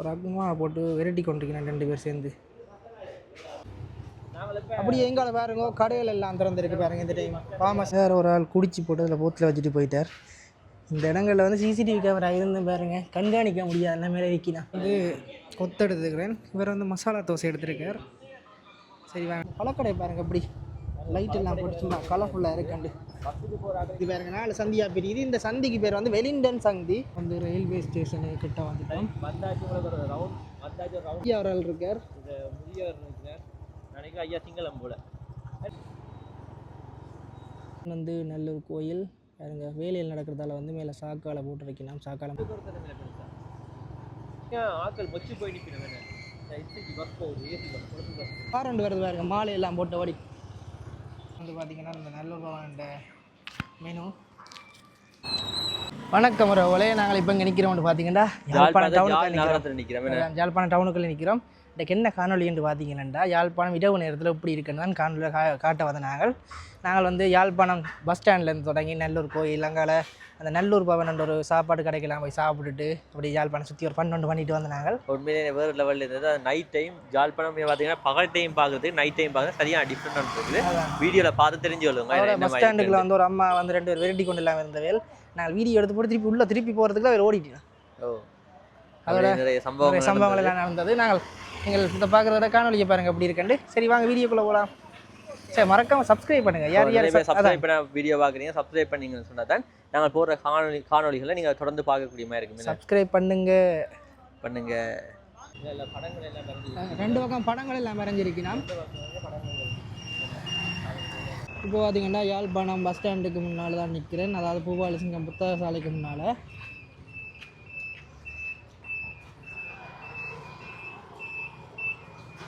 ஒரு அக்குமா போட்டு விரட்டி கொண்டிருக்கிறேன் 2 பேர் சேர்ந்து. அப்படியே எங்கால பாருங்க கடைகள் எல்லாம் திறந்துருக்கு பாருங்க. இந்த டைம் ஃபார்மஸ் வேறு ஒரு ஆள் குடிச்சு போட்டு அதில் போத்தில் வச்சுட்டு போயிட்டார். இந்த இடங்களில் வந்து சிசிடிவி கேமரா இருந்து பாருங்க கண்காணிக்க முடியாது. என்ன மேலே வைக்கினா வந்து கொத்து எடுத்துக்கிறேன். இவர் வந்து மசாலா தோசை எடுத்துருக்கார். சரி வாங்க பழக்கடை பாருங்க அப்படி லைட் எல்லாம் போட்டு சும்மா கலர்ஃபுல்லாக இருக்குண்டு. இது பாருங்க 4 சந்தியா பிரியுது. இந்த சந்திக்கு பேர் வந்து வெலிங்டன் சந்தி. வந்து ரயில்வே ஸ்டேஷனு கிட்ட வந்துட்டோம். அவர்கள் இருக்கார் ஐயா சிங்களம் போல வந்து நல்லூர் கோயில் பாருங்க. வேலையில் நடக்கிறதால வந்து மேலே சாக்கால போட்டு வைக்கலாம். சாக்கால ஆக்கள் மொச்சு போய் நிற்கணும். காரண்டு வருது பாருங்க மாலை எல்லாம் போட்ட ஓடி வந்து பார்த்தீங்கன்னா இந்த நல்லூர் பவன் மெனு. வணக்கம் உறவுகளே, நாங்கள் இப்போ இங்கே நிற்கிறோம்னு பார்த்தீங்கன்னா யாழ்ப்பாணம் டவுனுக்குள்ளே நிற்கிறோம். இன்றைக்கு என்ன காணொலி என்று பார்த்தீங்கன்னா யாழ்ப்பாணம் இரவு நேரத்தில் இப்படி இருக்குன்னு தான் காணொலியில் காட்ட வந்த நாங்கள் வந்து யாழ்ப்பாணம் பஸ் ஸ்டாண்ட்லேருந்து தொடங்கி நல்லூர் கோயில் அங்கால அந்த நல்லூர் பவன் ஒரு சாப்பாடு கடைக்கெல்லாம் போய் சாப்பிட்டுட்டு அப்படி யாழ்ப்பாணம் சுற்றி ஒரு ஃபன் பண்ணிட்டு வந்த நாங்கள். உண்மையிலே வேறு லெவலில் இருந்தது. அது நைட் டைம் யாழ்ப்பாணம் பார்த்தீங்கன்னா பகல் டைம் பார்க்குறது நைட் டைம் பார்க்குறது சரியாக டிஃப்ரெண்ட் இருக்குது. வீடியோவில் பார்த்து தெரிஞ்சு சொல்லுங்க. பஸ் ஸ்டாண்டுக்குள்ள வந்து ஒரு அம்மா வந்து 2 பேர் வெரைட்டி கொண்டு இல்லாமல் இருந்தவேல் நாங்கள் வீடியோ எடுத்து போட்டு திருப்பி போகிறதுக்குள்ள அவர் ஓடிட்டோம். அதோட நிறைய சம்பவங்கள் எல்லாம் நடந்தது. நீங்கள் இதை பார்க்குறத காணொலியை பாருங்கள் அப்படி இருக்கண்டு. சரி வாங்க வீடியோக்குள்ளே போகலாம். சரி மறக்காம சப்ஸ்கிரைப் பண்ணுங்க. யார் சப்ஸ்கிரைப் பண்ண வீடியோ பார்க்குறீங்க சப்ஸ்கிரைப் பண்ணீங்கன்னு சொன்னால் தான் நாங்கள் போடுற காணொலிகளை நீங்கள் தொடர்ந்து பார்க்கக்கூடிய மாதிரி இருக்கும். சப்ஸ்கிரைப் பண்ணுங்க. படங்கள் எல்லாம் 2 பக்கம் படங்கள் எல்லாம் வரைஞ்சிருக்கணும். இப்போ பார்த்தீங்கன்னா யாழ்ப்பாணம் பஸ் ஸ்டாண்டுக்கு முன்னால் தான் நிற்கிறேன். அதாவது பூபாலசிங்கம் புத்தக சாலைக்கு முன்னால்.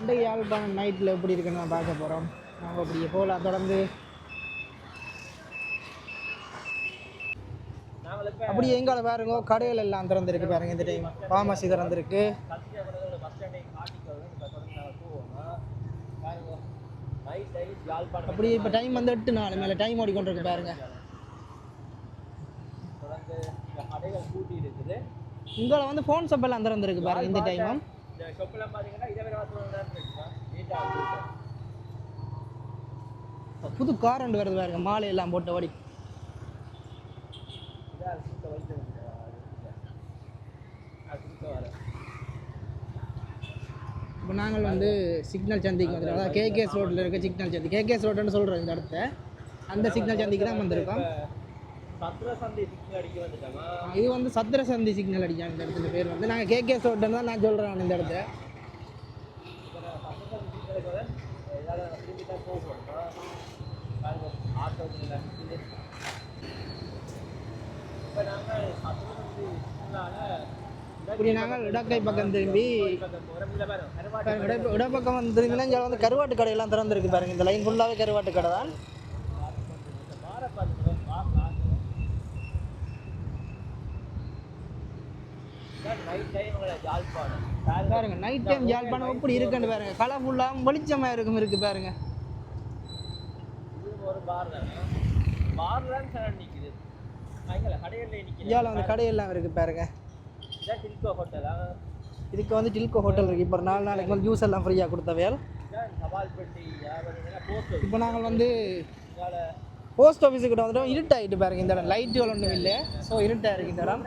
இந்த யாழ்ப்பாணம் நைட்டில் எப்படி இருக்குன்னு நான் பார்க்க போகிறோம். நாங்கள் அப்படியே போகலாம் தொடர்ந்து. அப்படியே எங்கால பாருங்க கடைகள் எல்லாம் திறந்துருக்கு பாருங்க. இந்த டைம் ஃபார்மசி திறந்துருக்கு. அப்படியே இப்போ டைம் வந்து 8:04 மேலே டைம் ஓடிக்கொண்டிருக்கு பாருங்க. இங்கே வந்து ஃபோன் ஷாப் எல்லாம் திறந்துருக்கு பாருங்க. இந்த டைமும் புது காரண்டு வருது பாருங்க. மாலை எல்லாம் போட்ட ஓடி இப்போ நாங்கள் வந்து சிக்னல் சந்திக்கு வந்துட்டோம். அதாவது கேகேஎஸ் ரோட்டில் இருக்க சிக்னல் சந்தி. கேகேஎஸ் ரோடுன்னு சொல்கிறோம் இந்த இடத்த. அந்த சிக்னல் சந்திக்கு தான் வந்திருக்கோம். இது வந்து சத்திரசந்தி சிக்னல் அடிக்காங்க இந்த இடத்துல பேர் வந்து. நாங்கள் கேகேஎஸ் ரோட்டுன்னு தான் நான் சொல்கிறேன் இந்த இடத்த. இப்படி நாங்கள் இடக்கை பக்கம் திரும்பி இடப்பக்கம் வந்து திரும்பினா இங்கே வந்து கருவாட்டு கடையெல்லாம் திறந்துருக்கு பாருங்க. இந்த லைன் ஃபுல்லாகவே கருவாட்டு கடை தான். பாருங்க நைட் டைம் யாழ்ப்பாணம் எப்படி இருக்குன்னு பாருங்க. கலர்ஃபுல்லாக வெளிச்சமாக இருக்கு பாருங்க. இதில் வந்து கடையெல்லாம் இருக்குது பாருங்க. இதுக்கு வந்து டில்கோ ஹோட்டல் இருக்குது. இப்போ 4 நாளைக்கு வந்து ஜூஸ் எல்லாம் ஃப்ரீயாக கொடுத்தவையால். இப்போ நாங்கள் வந்து போஸ்ட் ஆஃபீஸுக்கிட்ட வந்துட்டோம். இருட்டாகிட்டு பாருங்க. இந்த இடம் லைட்டுகள் ஒன்றும் இல்லை. ஸோ இருட்டாக இருக்குது இந்த இடம்.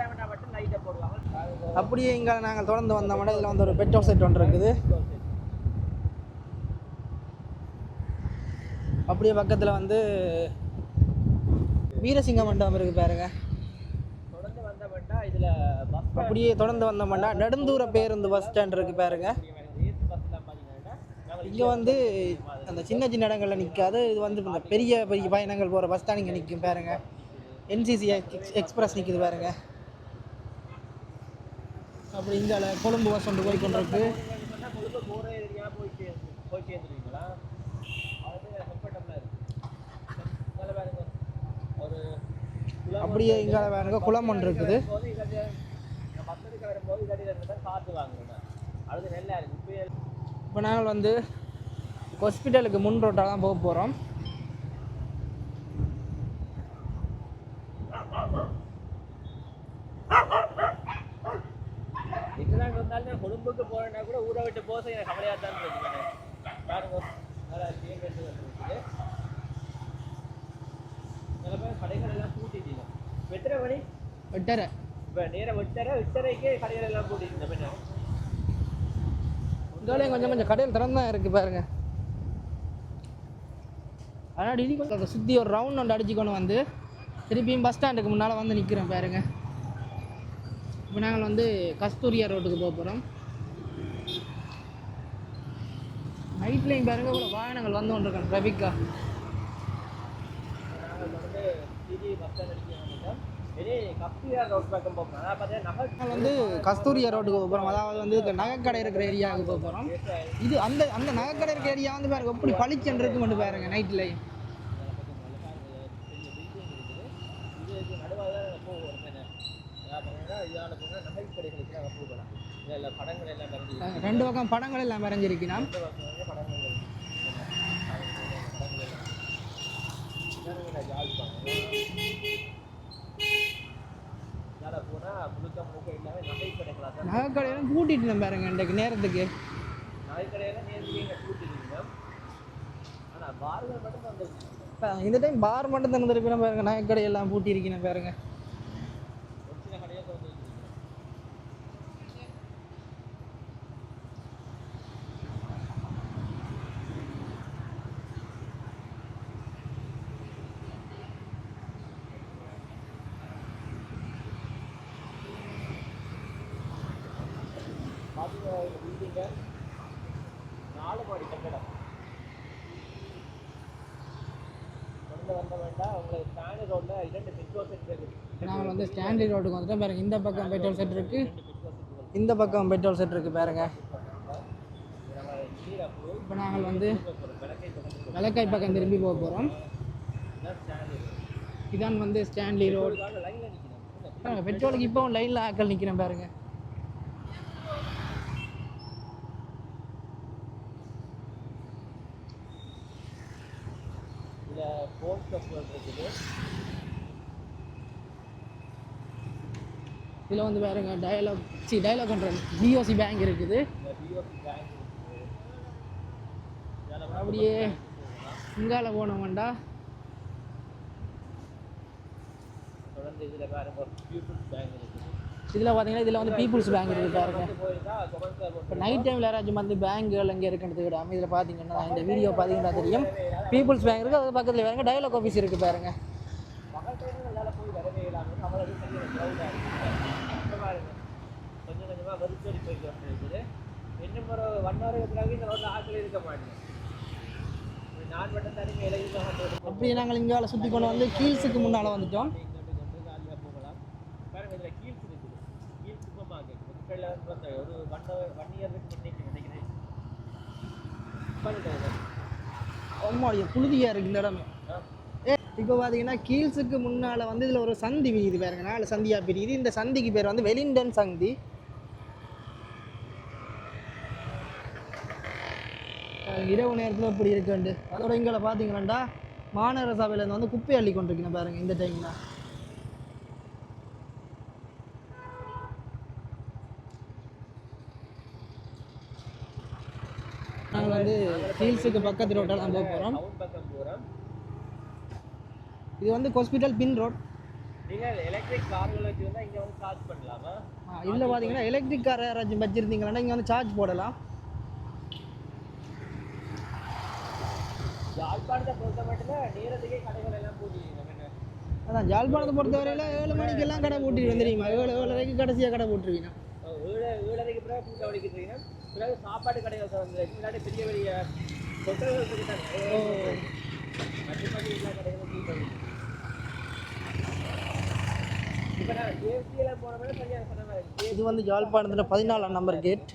அப்படியே இங்கே நாங்கள் தொடர்ந்து வந்தோம்னா இதில் வந்து ஒரு பெட்ரோல் செட் ஒன்று இருக்குது. அப்படியே பக்கத்தில் வந்து வீரசிங்க மண்டபம் இருக்குது பாருங்க. அப்படியே தொடர்ந்து வந்தோம்னா நெடுந்தூர பேருந்து பஸ் ஸ்டாண்ட் இருக்குது பாருங்க. இங்கே வந்து அந்த சின்ன இடங்களில் நிற்காது. இது வந்து இந்த பெரிய பயணங்கள் போகிற பஸ் தான் இங்கே நிற்கும் பாருங்க. என்சிசி எக்ஸ்பிரஸ் நிற்குது பாருங்க. அப்படி இங்கே கொழும்பு பஸ் ஒன்று போய்கொண்டிருக்கு. அப்படியே இங்கே பாருங்க குளம் ஒன்று இருக்குது. இப்போ நாங்கள் வந்து ஹாஸ்பிட்டலுக்கு முன் ரோட்டாக தான் போக போகிறோம். கொழும்பு கொழும்புக்கு போறேன்னா கூட ஊரை விட்டு போக எனக்கு கவலையாக தான் இருக்குது. பாருங்க நல்லா இருக்குது. சில பேர் கடைகள் எல்லாம் பூட்டிட்டீங்க. எத்தனை மணி? 8:30. இப்போ நேரம் 8:30 கடைகள் எல்லாம் பூட்டிட்டு பின்ன இதாலே கொஞ்சம் கடையில் திறந்தான் இருக்குது பாருங்க. ஆனால் இது கொஞ்சம் சுற்றி ஒரு ரவுண்ட் ஒன்று அடிச்சுக்கொண்டு வந்து திருப்பியும் பஸ் ஸ்டாண்டுக்கு முன்னால் வந்து நிற்கிறோம் பாருங்க. இப்போ நாங்கள் வந்து கஸ்தூரியா ரோட்டுக்கு போக போகிறோம். நைட்லேயும் பாருங்க இவ்வளோ வாகனங்கள் வந்து கொண்டு இருக்கோம் ட்ராஃபிக்கா. நாங்கள் வந்து சிடி பஸ் ஸ்டாண்ட் அடிக்கிறோம். கஸ்தூரியா ரோட் பக்கம் போகிறோம். அதாவது பார்த்தீங்கன்னா நாங்கள் வந்து கஸ்தூரியா ரோட்டுக்கு போக போகிறோம். அதாவது வந்து நகைக்கடை இருக்கிற ஏரியாவுக்கு போக போகிறோம். இது அந்த அந்த நகைக்கடை இருக்கிற ஏரியா வந்து பாருங்க எப்படி பளிச்சுன்னு இருக்கு மட்டும் பாருங்க நைட்லேயும். ரெண்டு பக்கம் படங்கள் எல்லாம் வரைஞ்சிருக்கணும். நகைக்கடையெல்லாம் கூட்டிட்டு பாருங்க இன்றைக்கு நேரத்துக்கு. இந்த டைம் பார் மட்டும் திறந்துருக்கணும் பாருங்க. நகைக்கடையெல்லாம் பூட்டி இருக்கணும் பாருங்க. பில்டிங்க 4 மாடி கட்டடம். வந்த வேண்டாம் உங்களுக்கு ஸ்டாண்டர்ட் ரோட்ல 2 பெட்ரோல் செட் இருக்கு. நாங்கள் வந்து ஸ்டாண்டர்ட் ரோட்டுக்கு வந்துட்டோம் பாருங்க. இந்த பக்கம் பெட்ரோல் செட் இருக்கு, இந்த பக்கம் பெட்ரோல் செட் இருக்கு பாருங்க. இப்போ நாங்கள் வந்து விளக்காய் பக்கம் திரும்பி போக போகிறோம். இதான் வந்து ஸ்டான்லி ரோடு. பெட்ரோலுக்கு இப்போ லைனில் ஆக்கள் நிற்கிறேன் பாருங்க. இதில் வந்து பாருங்க டயலாக் கண்ட்ரோல் பிஓசி பேங்க் இருக்குது. அப்படியே இங்கால போனோம்டா இதில் பார்த்தீங்கன்னா இதில் வந்து பீப்புள்ஸ் பேங்க் இருக்குது பாருங்க. இப்போ நைட் டைமில் யாராச்சும் வந்து பேங்குகள் எங்கே இருக்குன்னு விடாமல் இதில் பார்த்தீங்கன்னா இந்த வீடியோ பார்த்தீங்கன்னா தெரியும். பீப்புள்ஸ் பேங்க் இருக்குது, அது பக்கத்தில் பாருங்க டயலாக் ஆஃபீஸ் இருக்குது பாருங்க. கொஞ்சம் கொஞ்சமாக வரிசோடி போயிட்டு வந்துருக்குது. இன்னும் ஒரு 1 hour இந்த ரோட்டில் ஆட்கள் இருக்க மாட்டேன். நான் மட்டும் தனி அப்படியே நாங்கள் இங்கே சுற்றி கொண்டு வந்து கீழ்ஸுக்கு முன்னால் வந்துட்டோம். ஜாலியாக போகலாம் பாருங்க. இதில் கீழ்ஸ் இருக்குது. கீழ்ஸ் சூப்பர் மார்க்கெட் முட்டையில் வந்து ஒரு 1 year நினைக்கிறேன். அம்மாடிய புழுதியாக இருக்குது இந்த இடமே. இப்போ பார்த்தீங்கன்னா கீழ்ஸுக்கு முன்னால் வந்து இதில் ஒரு சந்தி விரியுது பாருங்க. 4 சந்தியாக பிரியுது. இந்த சந்திக்கு பேர் வந்து வெலிங்டன் சந்தி. இரவு நேரத்தில் இப்படி இருக்குண்டு. அதோட இங்கே பார்த்தீங்கன்னா மாநகர சபையிலேருந்து வந்து குப்பை அள்ளி கொண்டிருக்கணும் பாருங்க இந்த டைமில். நாங்கள் வந்து ஹீல்ஸுக்கு பக்கத்து ரோட்டெல்லாம் போக போகிறோம். இது வந்து ஹாஸ்பிட்டல் பின் ரோட். நீங்கள் எலக்ட்ரிக் கார்கள் வச்சுருந்தா இங்கே வந்து சார்ஜ் பண்ணலாமா? இதில் பார்த்தீங்கன்னா எலக்ட்ரிக் கார் யாராச்சும் வச்சுருந்தீங்கன்னா இங்கே வந்து சார்ஜ் போடலாம். யாழ்ப்பாணத்தை பொறுத்த மட்டும் நேரத்துக்கே கடைகள் எல்லாம் பூட்டிடுங்க. அதான் யாழ்ப்பாணத்தை பொறுத்தவரையில் 7 மணிக்கெல்லாம் கடை பூட்டிடுவேன் தெரியுமா? 7:30 கடைசியாக கடை போட்டுருவீங்க. 7:30 பிறகு பூட்டை வடிக்கிறீங்கன்னா பிறகு சாப்பாடு கடைகள் வந்து முன்னாடி பெரிய பெரிய ஹோட்டல்கள் இருக்காங்க. மற்றபடி எல்லா கடைகளும் பூட்டை இப்போ நான் ஜேஎஃப்சியில் போன மாதிரி சரியாக சொன்ன மாதிரி. இது வந்து யாழ்ப்பாணத்தில் 14ஆம் நம்பர் கேட்.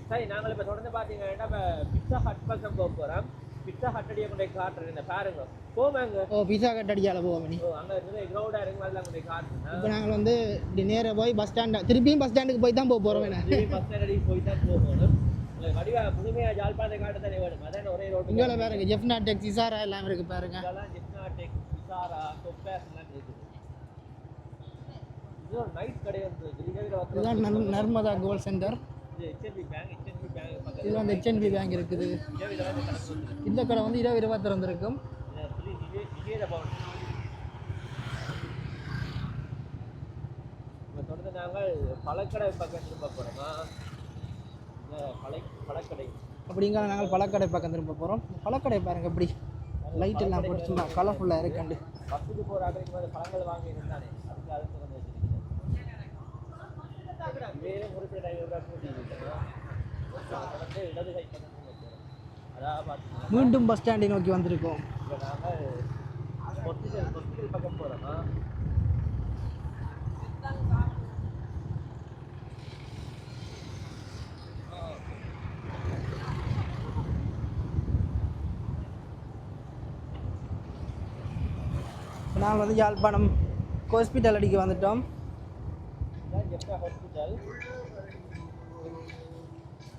சரி, நாங்கள் இப்போ தொடர்ந்து பார்த்தீங்கன்னா இப்போ பிட்சா ஹட் பக்கம் போக போகிறோம். பிட்சா ஹட் அடியை கொண்டு காட்டுறேன். இந்த பாருங்க போவாங்க. பிட்சா ஹட் அடியால் போவோம். அங்கே இருந்து க்ரௌடாக இருக்கும், அதெல்லாம் கொண்டு காட்டுறேன். இப்போ நாங்கள் வந்து நேராக போய் பஸ் ஸ்டாண்டு திருப்பியும் பஸ் ஸ்டாண்டுக்கு போய் தான் போக போகிறோம். பஸ் ஸ்டாண்டுக்கு போய் தான் போகணும். வடிவா முழுமையாக ஜாழ்ப்பாணத்தை காட்ட தானே வேணும். அதான் ஒரே ரோடு. இங்கே பாருங்க ஜெஃப்னா டெக், இசாரா எல்லாம் இருக்குது பாருங்க. இதெல்லாம் ஜெஃப்னா டெக், இசாரா, தொப்பேஸ் எல்லாம் இருக்குது. இது ஒரு நைட் கடை வந்து இதுதான் Narmada gold centre. HNB bank பக்கத்துல இதில் வந்து HNB பேங்க் இருக்குது. இந்த கடை வந்து இரவு இரவா திறந்திருக்கும். தொடர்ந்து நாங்கள் பழக்கடை பக்கம் திரும்ப போகிறோமா இந்த பழக்கடை அப்படிங்க நாங்கள் பழக்கடை பக்கம் திரும்ப போகிறோம். பழக்கடை பாருங்க எப்படி லைட் எல்லாம் போட்டு சும்மா கலர்ஃபுல்லாக இருக்குண்டு. பஸ்ஸுக்கு போகிற ஆட்களுக்கு பழங்கள் வாங்கி இருந்தானே அதுக்கு அதை திறந்து வச்சிருக்கேன். வேறு குறிப்பிட்ட டைம் தொடர்ந்து இடது கை பக்கம் போகிறோம். அதாவது பார்த்தீங்கன்னா மீண்டும் பஸ் ஸ்டாண்டை நோக்கி வந்திருக்கோம். இப்போ நாங்கள் ஹாஸ்பிட்டல் பக்கம் போகிறோமா நாங்கள் வந்து யாழ்ப்பாணம் ஹாஸ்பிட்டல் அடிக்க வந்துட்டோம். ஜெப்டா ஹாஸ்பிட்டல்.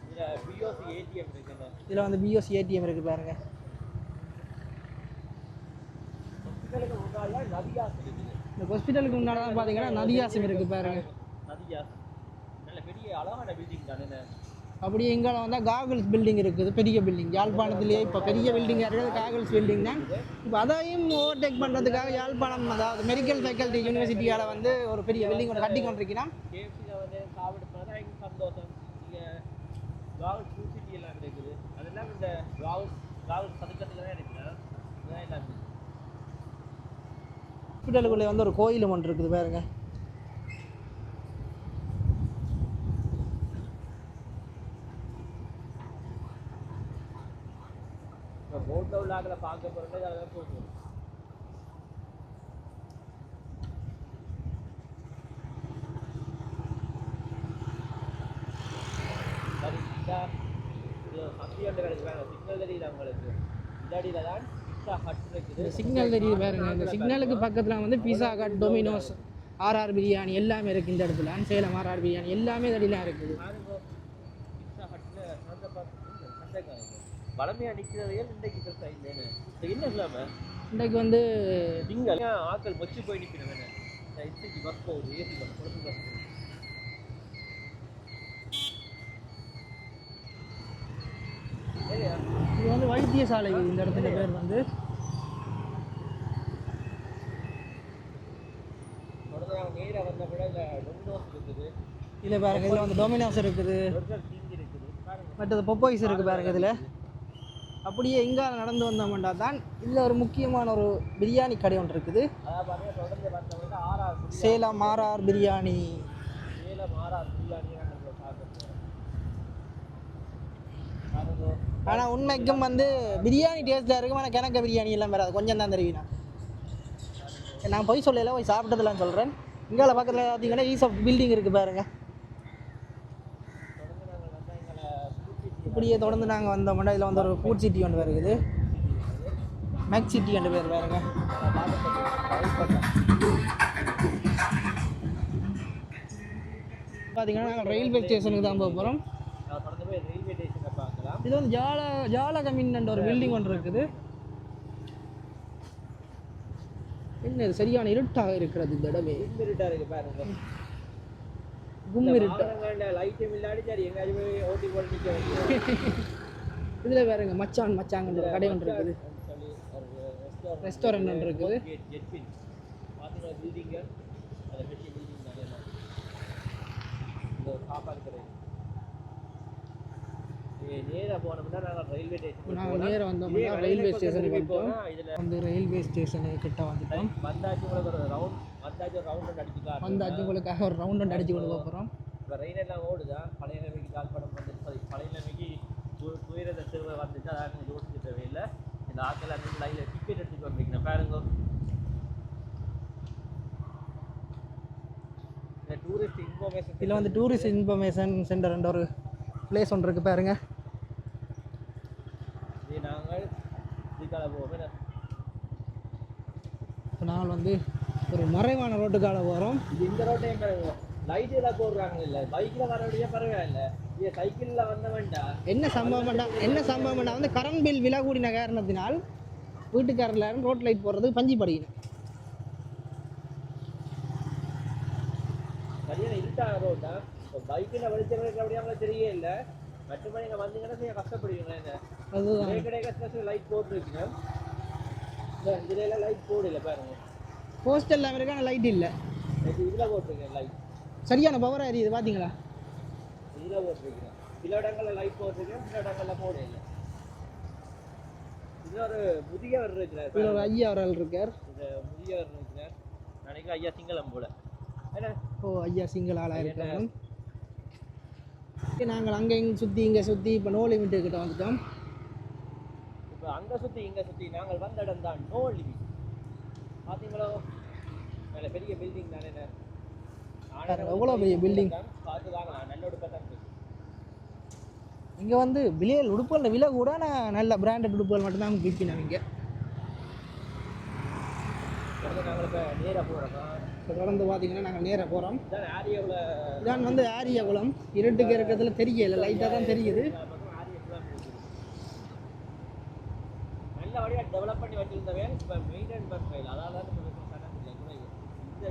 இதில் பிஓசி ஏடிஎம் இருக்குங்க. இதில் வந்து பிஓசி ஏடிஎம் இருக்குது பாருங்க. ஹாஸ்பிட்டலுக்கு முன்னாடி நதியாஸ் இருக்குது. இந்த ஹாஸ்பிட்டலுக்கு முன்னாடி தான் பார்த்தீங்கன்னா நதியாசம் இருக்குது பாருங்க. நதியாஸ் நல்ல பெரிய அழகான பில்டிங் தானே. அப்படியே எங்கால வந்தால் காகல்ஸ் பில்டிங் இருக்குது, பெரிய பில்டிங். யாழ்ப்பாணத்துலேயே இப்போ பெரிய பில்டிங்காக இருக்கிறது காகல்ஸ் பில்டிங் தான். இப்போ அதையும் ஓவர்டேக் பண்ணுறதுக்காக யாழ்ப்பாணம் அதாவது மெடிக்கல் ஃபேக்கல்ட்டி யூனிவர்சிட்டியால் வந்து ஒரு பெரிய பில்டிங் ஒன்று கட்டி கொண்டிருக்கிறோம். கேஎஃப்சியில் வந்து சாப்பிட்டு போனால் எங்களுக்கு சந்தோஷம். இங்கே காவல் யூனிவர்சிட்டி எல்லாம் இருக்குது. அதெல்லாம் இந்த காவல் சதுக்கத்தில் தான் இருக்குன்னா இதுதான் எல்லாமே. ஹாஸ்பிட்டலுக்குள்ளே வந்து ஒரு கோயில் ஒன்று இருக்குது பாருங்க. போட்டில் உள்ள ஆக்களை பார்க்க போகிறது அதெல்லாம் போகும். சரி சக்தி ஒன்று கிடைச்சிருக்காங்க. சிக்னல் தெரியுது அவங்களுக்கு. இந்த அடியில் தான் பிஸா ஹட் இருக்குது. சிக்னல் தெரியுது பாருங்க. இந்த சிக்னலுக்கு பக்கத்தில் வந்து Pizza Hut, Domino's, RR biryani எல்லாமே இருக்குது இந்த இடத்துல. சேலம் ஆர்ஆர் பிரியாணி எல்லாமே தடிலாம் இருக்குது. பிஸா ஹட்டில் சந்தைக்காரங்க வளமையாக நிற்கிறதையும் இன்றைக்கு பெருசாக இல்லைன்னு என்ன இல்லாமல் இன்றைக்கு வந்து நீங்கள் ஆட்கள் மொச்சு போய் நிற்கணும். என்ன இன்றைக்கு பஸ் போகுது, ஏசி பஸ் கொழும்பு பஸ் போகுது. இது வந்து வைத்தியசாலை. இந்த இடத்துல பேர் வந்து தொடர்ந்து நாங்கள் நேராக வந்த கூட இந்த டொமினோஸ் இருக்குது. இதில் பாருங்க. இதில் வந்து டொமினோஸ் இருக்குது, கிங் இருக்குது. மற்றது பொப்போய்ஸ் இருக்குது பாருங்க. இதில் அப்படியே எங்கே நடந்து வந்தோம்னா தான் இதில் ஒரு முக்கியமான ஒரு பிரியாணி கடை ஒன்று இருக்குது. அதாவது பார்த்தீங்கன்னா தொடர்ந்து பார்த்தவங்க RR Salem RR biryani. Salem RR biryani நாங்கள் சாப்பிட்டு. ஆனால் உண்மைக்கும் வந்து பிரியாணி டேஸ்ட்டாக இருக்கும். ஆனால் கிணக்க பிரியாணி எல்லாம் வராது, கொஞ்சம் தான் தெரியும். நான் போய் சொல்லல, போய் சாப்பிட்டதெல்லாம் சொல்கிறேன். இங்கே பக்கத்தில் பார்த்தீங்கன்னா ஈஸ் பில்டிங் இருக்குது பாருங்க. இப்படியே தொடர்ந்து நாங்கள் வந்தோம்னா இதில் வந்து ஒரு ஃபுட் சிட்டி ஒன்று இருக்குது, மேக் சிட்டி ஒன்று பேர் பாருங்க. பார்த்தீங்கன்னா நாங்கள் ரயில்வே ஸ்டேஷனுக்கு தான் போக போகிறோம். ரயில்வே ஸ்டேஷனை பார்க்கலாம். இது வந்து ஜாலகமின் ஒரு பில்டிங் ஒன்று இருக்குது. என்ன இது சரியான இருட்டாக இருக்கிறது இந்த இடமே. இருட்டாக இருக்குது பாருங்க. கும்மிருட்டா லைட்டும் இல்லாடி சரி எங்கேயாச்சும் போய் ஓட்டி போட்டு நிற்க வேண்டியது. இதில் பாருங்க மச்சாங்கிற ஒரு கடை ஒன்று இருக்குது, ரெஸ்டாரண்ட் ஒன்று இருக்குது. பார்த்தீங்கன்னா பில்டிங்கு அதை பெரிய பில்டிங் நிறைய இந்த சாப்பாடு கடை. நேராக போனோம்னா நாங்கள் ரயில்வே ஸ்டேஷன் நாங்கள் நேராக வந்தோம்னா ரயில்வே ஸ்டேஷனுக்கு வந்துட்டோம். இதில் வந்து ரயில்வே ஸ்டேஷனு கிட்ட வந்துட்டோம். வந்தாச்சு உங்களுக்கு ஒரு ரவுண்ட் ரவுண்ட் அடிச்சுக்கலாம். வந்தாச்சு உங்களுக்காக ஒரு ரவுண்ட் அடிச்சு கொண்டு போக போகிறோம். இப்போ ரயில் எல்லாம் ஓடுதா பழைய நிலைமைக்கு கால்படம் வந்துச்சு. பழைய நிலைமைக்கு துயரத்தை திரும்ப வந்துச்சு. அதாவது யோசிக்க தேவையில்லை. இந்த ஆட்கள் அந்த லைனில் டிக்கெட் எடுத்துட்டு வந்தீங்கன்னா பாருங்க. இந்த டூரிஸ்ட் இன்ஃபர்மேஷன் இதில் வந்து டூரிஸ்ட் இன்ஃபர்மேஷன் சென்டர் ஒரு பிளேஸ் ஒன்று இருக்குது பாருங்க. இது நாங்கள் இதுக்காக போவோம். இப்போ நாங்கள் வந்து ஒரு மறைவான ரோட்டுக்காக போகிறோம். இது இந்த ரோட்டையும் பாருங்க. லைட் எல்லாம் போடுறாங்க. இல்லை பைக்கில் வரக்கூடிய பரவாயில்ல. இது சைக்கிளில் வந்த வேண்டாம். என்ன சம்பவம்னா வந்து கரண்ட் பில் விலை கூடின காரணத்தினால் வீட்டுக்காரில் ரோட் லைட் போடுறது பஞ்சு படிக்கணும். சரியான இருட்டான ரோட்டா இப்போ பைக்கில் வெளிச்சம் இருக்கு அப்படியே அவங்களுக்கு தெரியவே இல்லை மற்றபடி நீங்கள் வந்தீங்கன்னா கொஞ்சம் கஷ்டப்படுவீங்களா என்ன அதுதான் கிடைக்க லைட் போட்டுருக்கீங்க இதுல எல்லாம் லைட் போடல பாருங்க போஸ்ட் எல்லாம் இருக்கா லைட் இல்லை இதில் போட்டிருக்கேன் லைட் சரியான பவராக எரியுது பார்த்தீங்களா இதில் போட்டிருக்கேன் சில இடங்களில் லைட் போட்டிருக்கேன் சில இடங்களில் போட இல்லை இது ஒரு முதியவர் இருக்கிறார் இதில் ஒரு ஐயா ஒரு ஆள் இருக்கார் இந்த முதியவர் இருக்கிறார் நினைக்கிறேன் ஐயா சிங்களம் போல என்ன ஓ ஐயா சிங்கள ஆளாக இருக்காங்க நாங்கள் அங்கே இங்கே சுற்றி இப்போ நோ லிமிட்டு கிட்ட வந்துட்டோம் இப்போ அங்கே சுற்றி இங்கே சுற்றி நாங்கள் வந்த இடம் தான் நோ லிமிட் பார்த்தீங்களோ நல்ல பெரிய பில்டிங் தானே எவ்வளோ பெரிய பில்டிங் பார்த்து தாங்க நல்ல உடுப்பாக தான் இருக்கு இங்கே வந்து விலையில் உடுப்புகள் விலை கூட நான் நல்ல பிராண்டட் உடுப்புகள் மட்டும்தான் விற்பினோம் இங்கே நாங்கள் இப்போ நேராக போகிறோம் இப்போ தொடர்ந்து பார்த்தீங்கன்னா நாங்கள் நேராக போகிறோம் இதான் ஆரியாவில் இதான் வந்து ஆரியகுளம் இருட்டுக்கு இருக்கிறதுல தெரியல லைட்டாக தான் தெரியுது நல்ல வழியாக டெவலப் பண்ணி வச்சுருந்தவன் இப்போ மெயின்டைன் பண்ணல அதாவது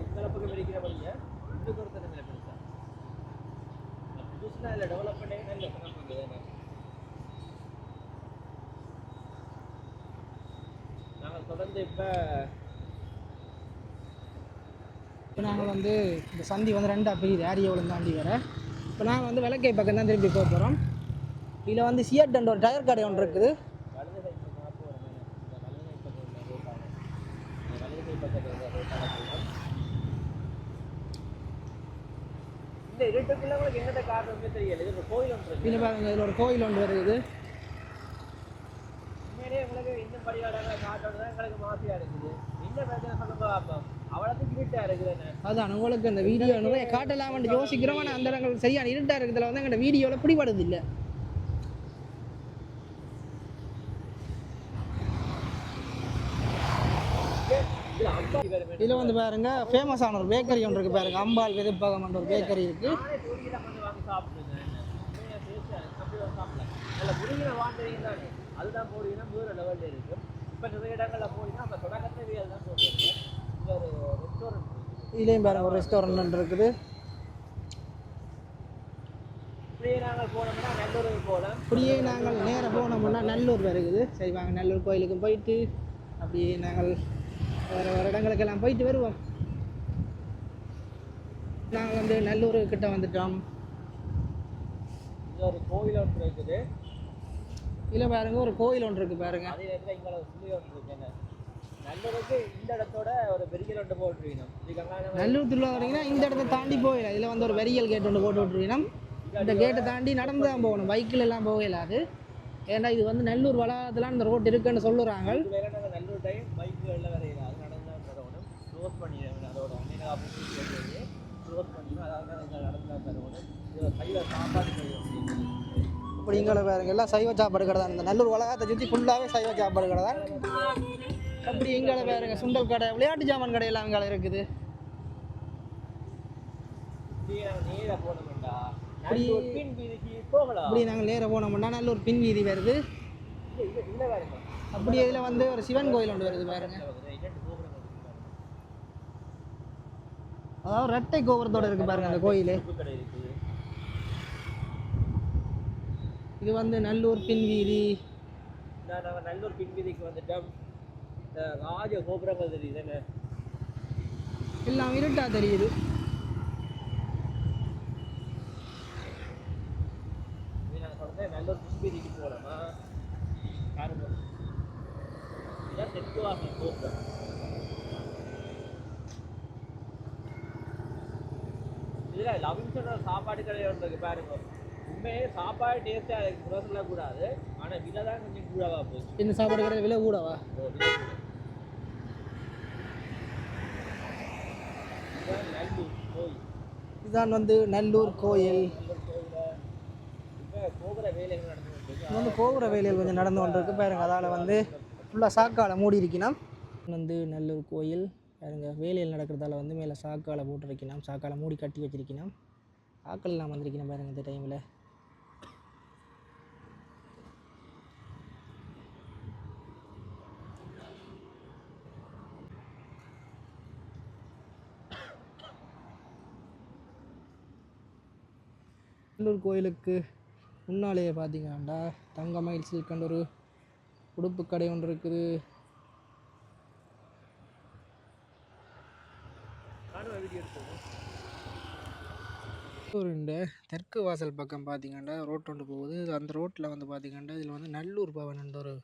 இந்த பக்கம் இருக்கிற வழியை இன்னும் ஒருத்தர் இல்லை பெருசாக புதுசுனா இல்லை டெவலப் பண்ணி நல்ல பண்ண நாங்கள் தொடர்ந்து இப்போ நாங்கள் வந்து இந்த சந்தி வந்து ரெண்டாக பிரியுது ஆரியகுளம் தாண்டி வர இப்போ நாங்கள் வந்து விளக்கை பக்கம் தான் திருப்பி போக போகிறோம் இதில் வந்து சியட் ஒரு டயர் கடை ஒன்று இருக்குது இந்த இருட்டுக்குள்ள உங்களுக்கு எங்கிட்ட காரணமே தெரியல இது ஒரு கோயில் ஒன்று இதில் பாருங்க இதில் ஒரு கோயில் ஒன்று வருது உண்மையிலேயே உங்களுக்கு இன்னும் படியாடாக காட்டோட தான் எங்களுக்கு மாசியாக இருக்குது இன்னும் பிரச்சனை சொல்ல பார்ப்போம் அவ்வளோத்துக்கு இருட்டாக இருக்குது அதான் உங்களுக்கு அந்த வீடியோ நிறைய காட்டலாம்னு யோசிக்கிறோம் ஆனால் அந்த இடங்கள் சரியான இருட்டாக இருக்கிறதுல வந்து எங்கள்கிட்ட வீடியோவில் பிடிபடுது இல்லை இதில் வந்து பாருங்க ஃபேமஸான ஒரு பேக்கரி ஒன்று இருக்குது பாருங்க அம்பாள் வெதுப்பகம் ஒரு பேக்கரி இருக்குது அதுதான் போடுவீங்கன்னா வேறு லெவலில் இருக்குது இப்போ நிறைய இடங்களில் போனீங்கன்னா அப்போ தொடக்கத்தை அதுதான் போடுவீங்க இங்கே ஒரு ரெஸ்டாரண்ட் இதுலேயும் பாருங்க ஒரு ரெஸ்டாரண்ட் இருக்குது இப்படியே நாங்கள் போனோம்னா நல்லூருக்கு போகலாம் இப்படியே நாங்கள் நேராக போனோம்னா நல்லூர் வருகுது சரி வாங்க நல்லூர் கோயிலுக்கு போயிட்டு அப்படியே நாங்கள் வேறு இடங்களுக்கெல்லாம் போயிட்டு வருவோம் நாங்கள் வந்து நல்லூர் கிட்ட வந்துட்டோம் இது ஒரு கோயில் ஒன்று இருக்குது இல்லை பாருங்க ஒரு கோயில் ஒன்று இருக்குது பாருங்க அதே நேரத்தில் இங்கே ஒரு சுழி ஒன்று இருக்குங்க நல்லூருக்கு இந்த இடத்தோட ஒரு பெரிய ஒன்று போட்டுருக்கணும் நல்லூர் திருவிழா வரீங்கன்னா இந்த இடத்த தாண்டி போயிடலாம் இதில் வந்து ஒரு வெரியல் கேட் ஒன்று போட்டு விட்டுருக்கணும் இந்த கேட்டை தாண்டி நடந்து தான் போகணும் பைக்கில் எல்லாம் போகலாது ஏன்னா இது வந்து நல்லூர் வளாகத்தில் இந்த ரோட் இருக்குன்னு சொல்லுறாங்க நல்லூர் டைம் பைக்கில் எல்லாம் வரையில அது நடந்து தான் தரணும் க்ளோஸ் பண்ணிடுவேன் அதோட க்ளோஸ் பண்ணிடுவேன் அதாவது நடந்து தான் தரணும் இது சைவ சாப்பாடு அப்படி இங்கே பாருங்க எல்லாம் சைவ சாப்பாடு கடை தான் இந்த நல்லூர் வளாகத்தை சுற்றி ஃபுல்லாகவே சைவ சாப்பாடு கடை தான் அப்படி இங்கே பாருங்க சுண்டல் கடை விளையாட்டு ஜாமான் கடையெல்லாம் இங்கே இருக்குது நேராக போனோம்டா அப்படி நாங்கள் நேராக போனோம்னா நல்ல ஒரு பின் வீதி வருது அப்படி இதில் வந்து ஒரு சிவன் கோயில் ஒன்று வருது பாருங்க அதாவது ரெட்டை கோபுரத்தோடு இருக்குது பாருங்க அந்த கோயில் இது வந்து நல்லூர் பின் வீதி நாங்கள் நல்லூர் பின் வீதிக்கு வந்துட்டோம் இந்த ராஜ கோபுரங்கள் தெரியுது எல்லாம் இருட்டா தெரியுது நல்லூர் பின் வீதிக்கு போகலாமா இதான் தெற்கு வாசல் கோபுரம் இதில் லவின்ஸோட சாப்பாடு கடை ஒன்று பாருங்க உண்மையே சாப்பாடு டேஸ்ட்டாக இருக்குது குறை சொல்லக்கூடாது ஆனால் விலை தான் கொஞ்சம் கூடவா போச்சு இந்த சாப்பாடு கடை விலை கூடவா நல்லூர் கோயில் இதுதான் வந்து நல்லூர் கோயில் இப்போ கோபுர வேலைகள் நடந்து கொண்டு வந்து கோபுர வேலைகள் கொஞ்சம் நடந்து கொண்டு இருக்கு பாருங்க அதால் வந்து ஃபுல்லாக சாக்கால் மூடி இருக்கணும் வந்து நல்லூர் கோயில் பாருங்க வேலையில் நடக்கிறதால வந்து மேலே சாக்கால் போட்டிருக்கணும் சாக்கால் மூடி கட்டி வச்சிருக்கணும் ஆக்கள்லாம் வந்திருக்கணும் பாருங்க இந்த டைமில் நல்லூர் கோயிலுக்கு முன்னாலேயே பார்த்தீங்கன்னாண்டா தங்கமயில் சில்க்ன்ற ஒரு உடுப்பு கடை ஒன்று இருக்குது. இந்த தெற்கு வாசல் பக்கம் பார்த்தீங்கன்னா ரோட் ஒன்று போகுது. அந்த ரோட்டில் வந்து பார்த்தீங்கன்னா இதில் வந்து நல்லூர் பவன் என்ற ஒரு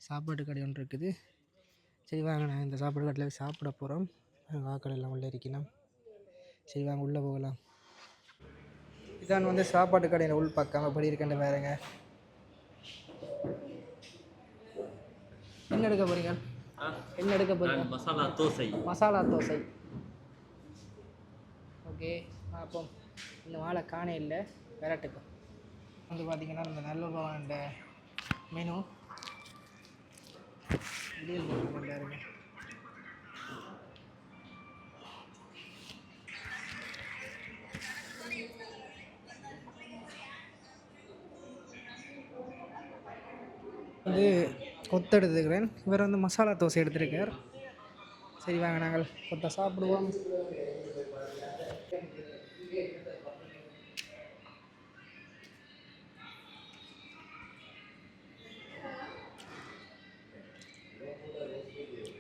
சாப்பாட்டு கடை ஒன்று இருக்குது. சரி வாங்க, நான் இந்த சாப்பாடு கடையில் சாப்பிட போகிறோம். கடையெல்லாம் உள்ளே இருக்கணும். சரி வாங்க உள்ளே போகலாம். இதான் வந்து சாப்பாட்டு கடையில் உள் பக்கம் அப்படி இருக்கின்ற வேறுங்க. என்ன எடுக்க போகிறீங்க? என்ன எடுக்க போகிறீங்க? மசாலா தோசை. மசாலா தோசை. ஓகே அப்போ இந்த மாலை காணே இல்லை விரட்டுக்கும் வந்து பார்த்திங்கன்னா இந்த நல்லூர் பவன் மெனு பாருங்க. வந்து கொத்து எடுத்துக்கிறேன். இவர் வந்து மசாலா தோசை எடுத்துருக்கார். சரி வாங்க நாங்கள் கொத்த சாப்பிடுவோம்.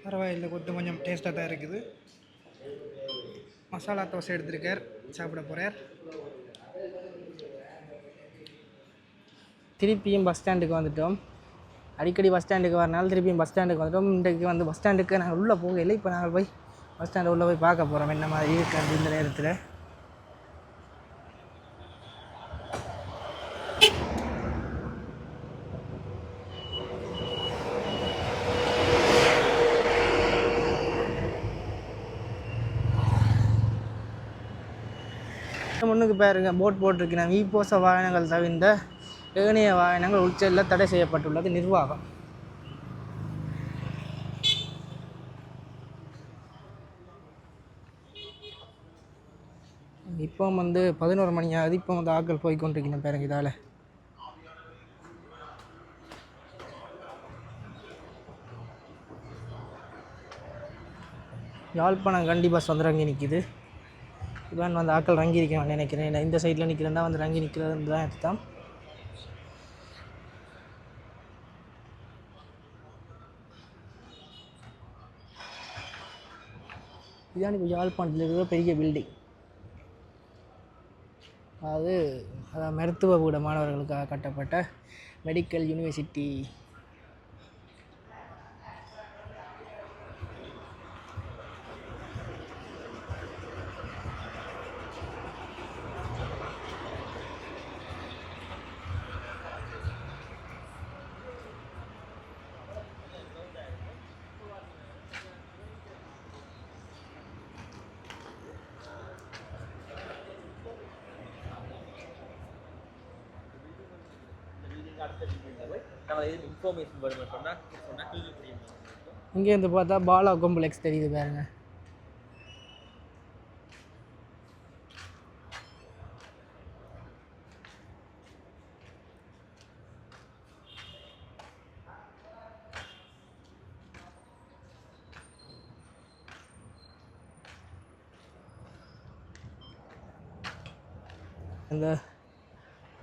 பரவாயில்லை, கொத்து கொஞ்சம் டேஸ்ட்டாக தான் இருக்குது. மசாலா தோசை எடுத்துருக்கார், சாப்பிட போகிறார். திருப்பியும் பஸ் ஸ்டாண்டுக்கு வந்துட்டோம். அடிக்கடி பஸ் ஸ்டாண்டுக்கு வரனால திருப்பியும் பஸ் ஸ்டாண்டுக்கு வந்துட்டோம். இன்றைக்கு வந்து பஸ் ஸ்டாண்டுக்கு நாங்கள் உள்ளே போகலை. இப்போ நாங்கள் போய் பஸ் ஸ்டாண்டு உள்ளே போய் பார்க்க போகிறோம் என்ன மாதிரி இருக்குது இந்த நேரத்தில். முன்னுக்கு பாருங்க போட் போட்டிருக்கிறேன். ஈப்போச வாகனங்கள் தவிர்ந்த ஏனைய வாகனங்கள் உள்செல்ல தடை செய்யப்பட்டுள்ளது நிர்வாகம். இப்போ வந்து 11 மணி ஆகுது. இப்போ வந்து ஆட்கள் போய் கொண்டிருக்கணும் பாருங்க. இதால் யாழ்ப்பாணம் கண்டி பஸ் வந்து ரங்கி நிற்கிது. இவன் வந்து ஆட்கள் ரங்கி இருக்கணும்னு நினைக்கிறேன். இந்த சைடில் நிற்கிறேன்னா வந்து ரங்கி நிற்கிறது தான் அர்த்தம். இதுதான் இப்போ யாழ்ப்பாணத்தில் இருக்கிற பெரிய பில்டிங். அதாவது மருத்துவ கூட மாணவர்களுக்காக கட்டப்பட்ட மெடிக்கல் யூனிவர்சிட்டி. இங்கேருந்து பார்த்தா பாலா காம்ப்ளெக்ஸ் தெரியுது பாருங்க.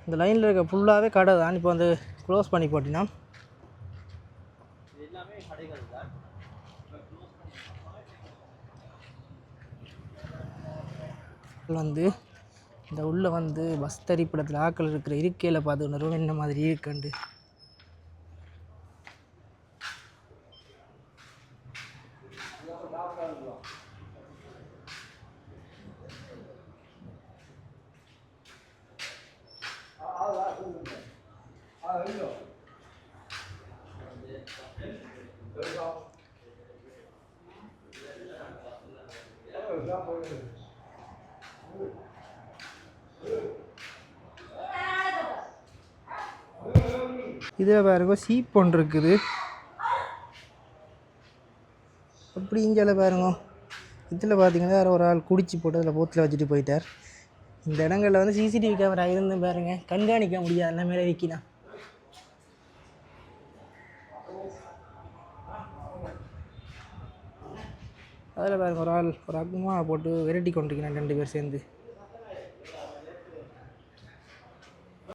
இந்த லைனில் இருக்க ஃபுல்லாகவே கடை தான். இப்போ வந்து க்ளோஸ் பண்ணி போட்டினா வந்து இந்த உள்ளே வந்து பஸ் தரிப்பிடத்தில் ஆக்கள் இருக்கிற இருக்கையில் பார்த்து உணர்வு என்ன மாதிரி இருக்குண்டு. இதில் பாருங்க சீப் ஒன்று இருக்குது. அப்படி இங்கே பாருங்க இதில் பார்த்தீங்கன்னா ஒரு ஆள் குடிச்சு போட்டு அதில் போத்தில் வச்சுட்டு போயிட்டார். இந்த இடங்களில் வந்து சிசிடிவி கேமரா இருந்து பாருங்க கண்காணிக்க முடியாது. எல்லாம் மேலே விற்கினா அதில் பாருங்க ஒரு ஆள் ஒரு அக்குமா போட்டு விரட்டி கொண்டிருக்கிறான் 2 பேர் சேர்ந்து.